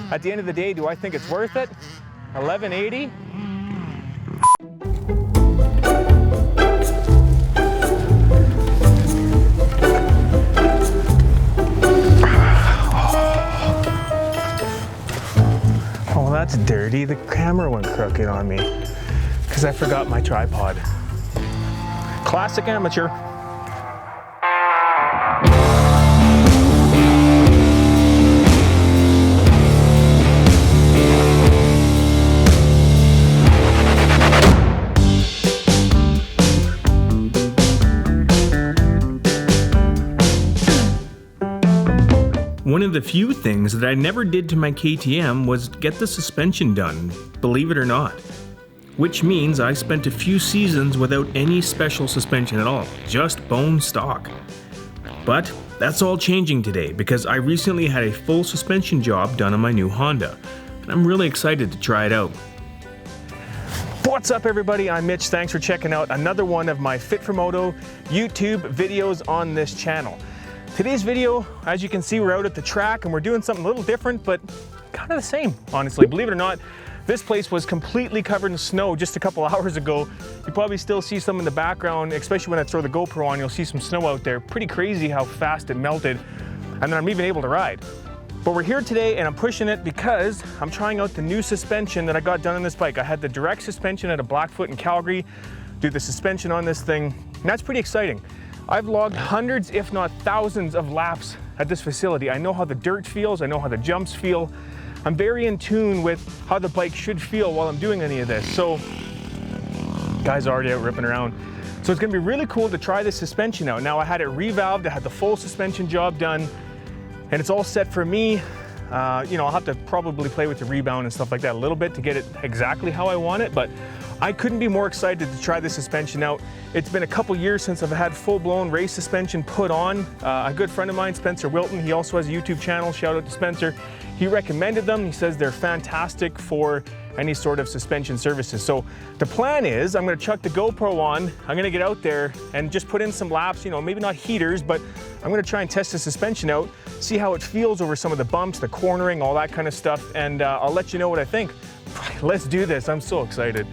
At the end of the day, do I think it's worth it? 1180? Oh, that's dirty. The camera went crooked on me because I forgot my tripod. Classic amateur. One of the few things that I never did to my KTM was get the suspension done, believe it or not. Which means I spent a few seasons without any special suspension at all, just bone stock. But that's all changing today because I recently had a full suspension job done on my new Honda, and I'm really excited to try it out. What's up everybody, I'm Mitch. Thanks for checking out another one of my Fit for Moto YouTube videos on this channel. Today's video, as you can see, we're out at the track and we're doing something a little different, but kind of the same, honestly. Believe it or not, this place was completely covered in snow just a couple hours ago. You probably still see some in the background, especially when I throw the GoPro on, you'll see some snow out there. Pretty crazy how fast it melted, and then I'm even able to ride. But we're here today and I'm pushing it because I'm trying out the new suspension that I got done on this bike. I had the direct suspension at a Blackfoot in Calgary, do the suspension on this thing, and that's pretty exciting. I've logged hundreds, if not thousands of laps at this facility. I know how the dirt feels, I know how the jumps feel. I'm very in tune with how the bike should feel while I'm doing any of this. So, guys are already out ripping around. So it's gonna be really cool to try this suspension out. Now I had it revalved, I had the full suspension job done, and it's all set for me. I'll have to probably play with the rebound and stuff like that a little bit to get it exactly how I want it, but I couldn't be more excited to try this suspension out. It's been a couple years since I've had full-blown race suspension put on. A good friend of mine, Spencer Wilton, he also has a YouTube channel, shout out to Spencer. He recommended them. He says they're fantastic for any sort of suspension services. So the plan is I'm gonna chuck the GoPro on, I'm gonna get out there and just put in some laps, maybe not heaters, but I'm gonna try and test the suspension out, see how it feels over some of the bumps, the cornering, all that kind of stuff, and I'll let you know what I think. Let's do this, I'm so excited.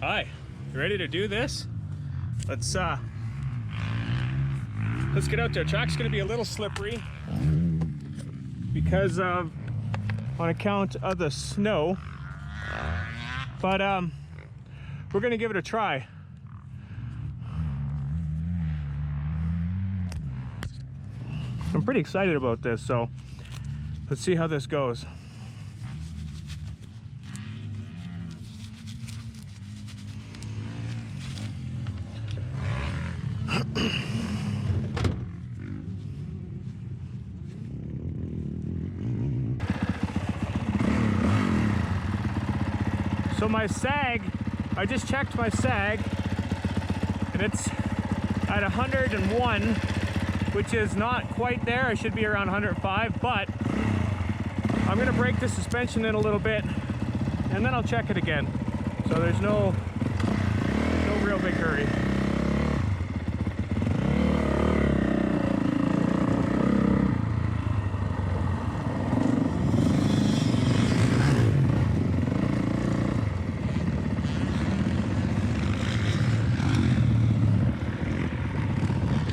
Hi, you ready to do this? Let's get out there. Track's gonna be a little slippery because of, on account of the snow, but we're gonna give it a try. I'm pretty excited about this, so let's see how this goes. So my sag, I just checked my sag, and it's at 101, which is not quite there. I should be around 105, but I'm gonna break the suspension in a little bit, and then I'll check it again. So there's no real big hurry.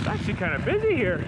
Actually kind of busy here.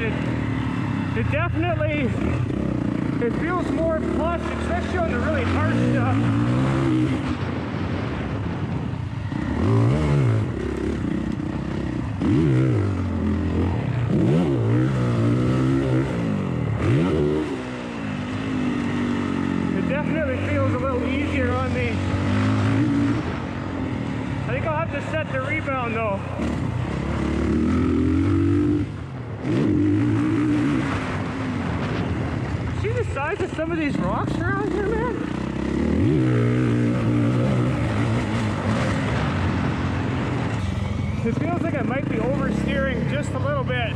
it. It definitely, it feels more plush, especially on the really hard stuff. It definitely feels a little easier on me. I think I'll have to set the rebound though. See the size of some of these rocks around here, man? It feels like I might be oversteering just a little bit.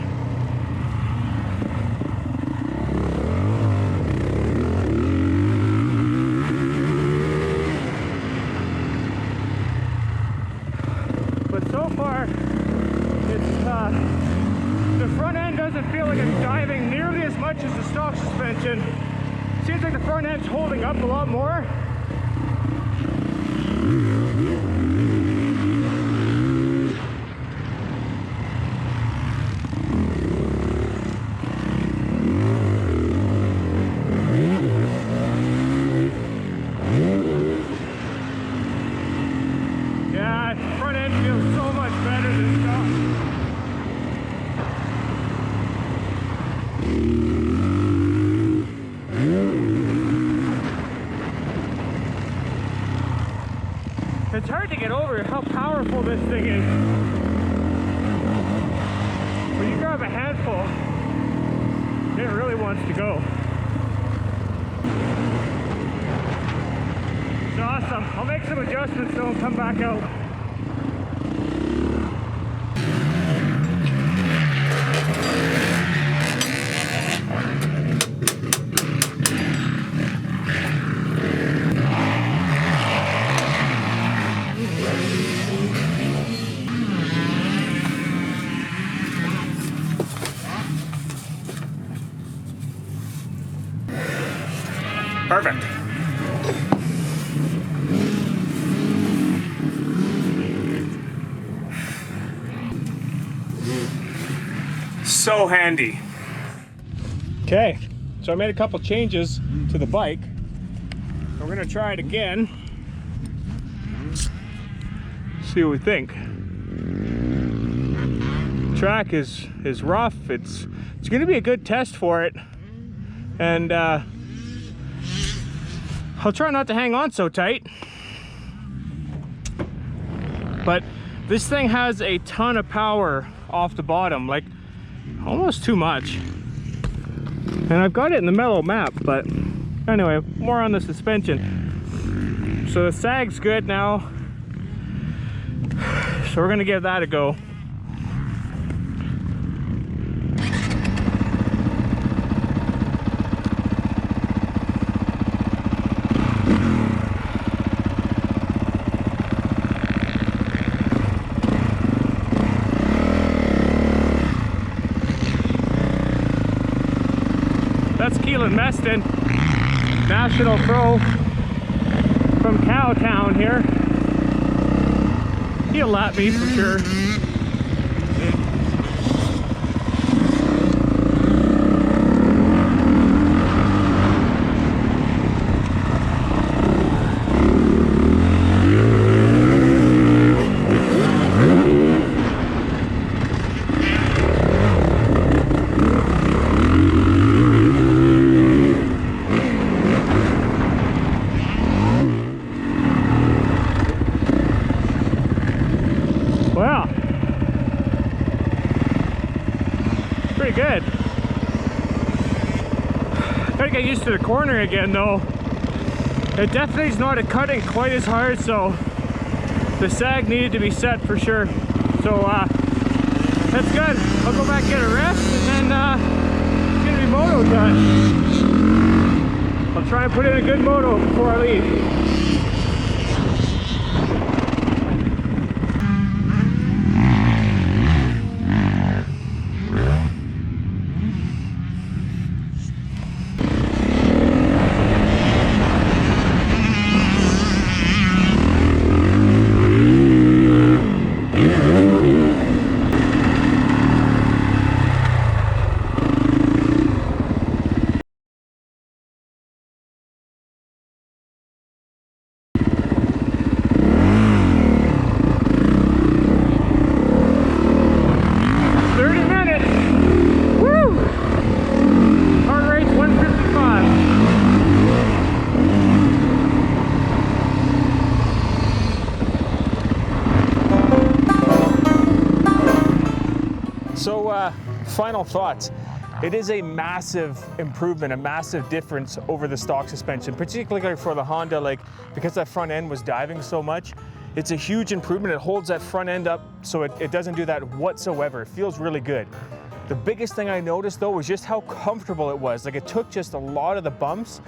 But so far, it's the front end doesn't feel like it's diving nearly as much as the stock suspension. Seems like the front end's holding up a lot more. Yeah, front end feels so much better than stock. It's hard to get over how powerful this thing is. When you grab a handful, it really wants to go. It's awesome. I'll make some adjustments though and come back out. Perfect. So handy. Okay, so I made a couple changes to the bike. We're gonna try it again. See what we think. Track is rough. It's gonna be a good test for it, and I'll try not to hang on so tight. But this thing has a ton of power off the bottom, like almost too much. And I've got it in the mellow map, but anyway, more on the suspension. So the sag's good now. So we're gonna give that a go. That's Keelan Meston, National Pro from Cowtown here. He'll lap me for sure. Wow, pretty good. Gotta get used to the corner again though. It definitely is not cutting quite as hard, so the sag needed to be set for sure. So that's good. I'll go back and get a rest, and then it's gonna be moto time. I'll try and put in a good moto before I leave. final thoughts. It is a massive improvement, a massive difference over the stock suspension, particularly for the Honda, like because that front end was diving so much. It's a huge improvement. It holds that front end up so it doesn't do that whatsoever. It feels really good. The biggest thing I noticed though was just how comfortable it was. Like it took just a lot of the bumps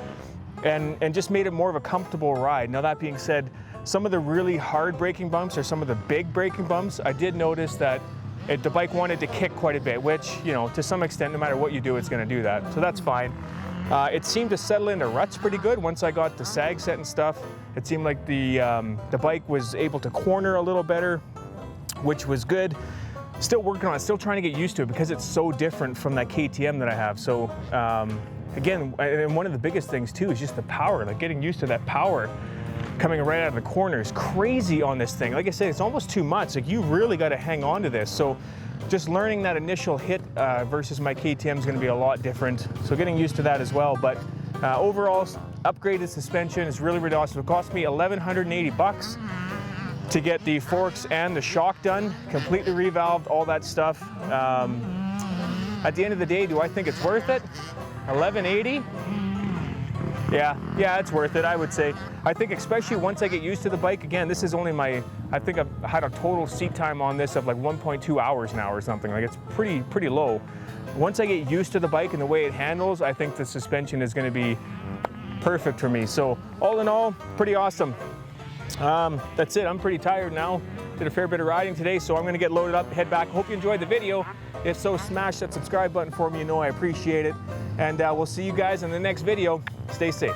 and just made it more of a comfortable ride. Now that being said, some of the really hard braking bumps or some of the big braking bumps, I did notice that the bike wanted to kick quite a bit, which, you know, to some extent, no matter what you do, it's gonna do that. So that's fine. It seemed to settle into ruts pretty good once I got the sag set and stuff. It seemed like the bike was able to corner a little better, which was good. Still working on it, still trying to get used to it because it's so different from that KTM that I have. So again, and one of the biggest things too is just the power, like getting used to that power coming right out of the corner is crazy on this thing. Like I said, it's almost too much. Like you really got to hang on to this. So just learning that initial hit versus my KTM is going to be a lot different. So getting used to that as well. But overall, upgraded suspension is really, really awesome. It cost me $1,180 to get the forks and the shock done, completely revalved, all that stuff. At the end of the day, do I think it's worth it? $1,180? Yeah, it's worth it, I would say. I think especially once I get used to the bike, again, this is only I think I've had a total seat time on this of like 1.2 hours now or something. Like it's pretty low. Once I get used to the bike and the way it handles, I think the suspension is gonna be perfect for me. So all in all, pretty awesome. That's it, I'm pretty tired now. Did a fair bit of riding today, so I'm gonna get loaded up, head back. Hope you enjoyed the video. If so, smash that subscribe button for me, you know I appreciate it. And we'll see you guys in the next video. Stay safe.